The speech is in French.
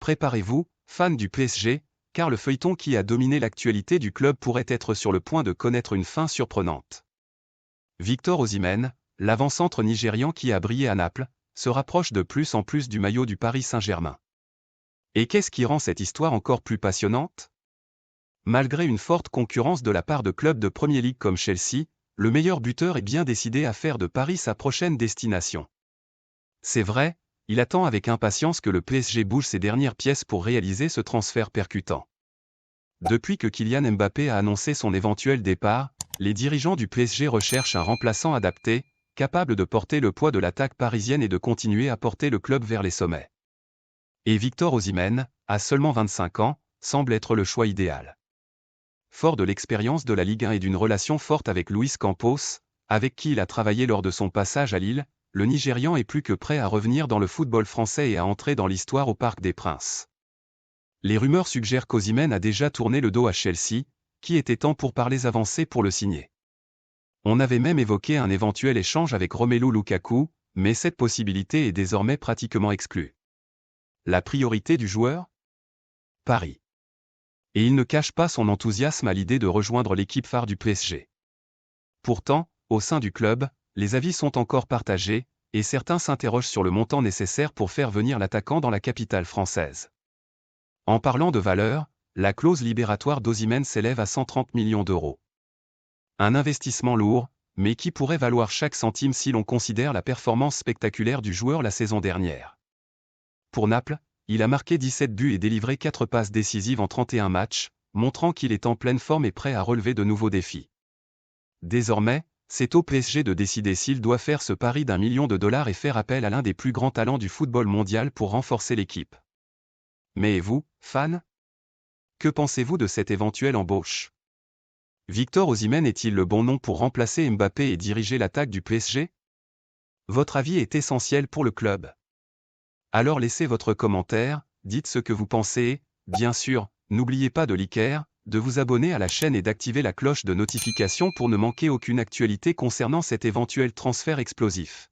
Préparez-vous, fans du PSG, car le feuilleton qui a dominé l'actualité du club pourrait être sur le point de connaître une fin surprenante. Victor Osimhen, l'avant-centre nigérian qui a brillé à Naples, se rapproche de plus en plus du maillot du Paris Saint-Germain. Et qu'est-ce qui rend cette histoire encore plus passionnante? Malgré une forte concurrence de la part de clubs de Premier League comme Chelsea, le meilleur buteur est bien décidé à faire de Paris sa prochaine destination. C'est vrai, il attend avec impatience que le PSG bouge ses dernières pièces pour réaliser ce transfert percutant. Depuis que Kylian Mbappé a annoncé son éventuel départ, les dirigeants du PSG recherchent un remplaçant adapté, capable de porter le poids de l'attaque parisienne et de continuer à porter le club vers les sommets. Et Victor Osimhen, à seulement 25 ans, semble être le choix idéal. Fort de l'expérience de la Ligue 1 et d'une relation forte avec Luis Campos, avec qui il a travaillé lors de son passage à Lille, le Nigérian est plus que prêt à revenir dans le football français et à entrer dans l'histoire au Parc des Princes. Les rumeurs suggèrent qu'Osimhen a déjà tourné le dos à Chelsea, qui était temps pour parler avancés pour le signer. On avait même évoqué un éventuel échange avec Romelu Lukaku, mais cette possibilité est désormais pratiquement exclue. La priorité du joueur? Paris. Et il ne cache pas son enthousiasme à l'idée de rejoindre l'équipe phare du PSG. Pourtant, au sein du club, les avis sont encore partagés, et certains s'interrogent sur le montant nécessaire pour faire venir l'attaquant dans la capitale française. En parlant de valeur, la clause libératoire d'Osimhen s'élève à 130 millions d'euros. Un investissement lourd, mais qui pourrait valoir chaque centime si l'on considère la performance spectaculaire du joueur la saison dernière. Pour Naples, il a marqué 17 buts et délivré 4 passes décisives en 31 matchs, montrant qu'il est en pleine forme et prêt à relever de nouveaux défis. Désormais, c'est au PSG de décider s'il doit faire ce pari d'1 million de dollars et faire appel à l'un des plus grands talents du football mondial pour renforcer l'équipe. Mais vous, fans? Que pensez-vous de cette éventuelle embauche? Victor Osimhen est-il le bon nom pour remplacer Mbappé et diriger l'attaque du PSG? Votre avis est essentiel pour le club. Alors laissez votre commentaire, dites ce que vous pensez et, bien sûr, n'oubliez pas de liker, de vous abonner à la chaîne et d'activer la cloche de notification pour ne manquer aucune actualité concernant cet éventuel transfert explosif.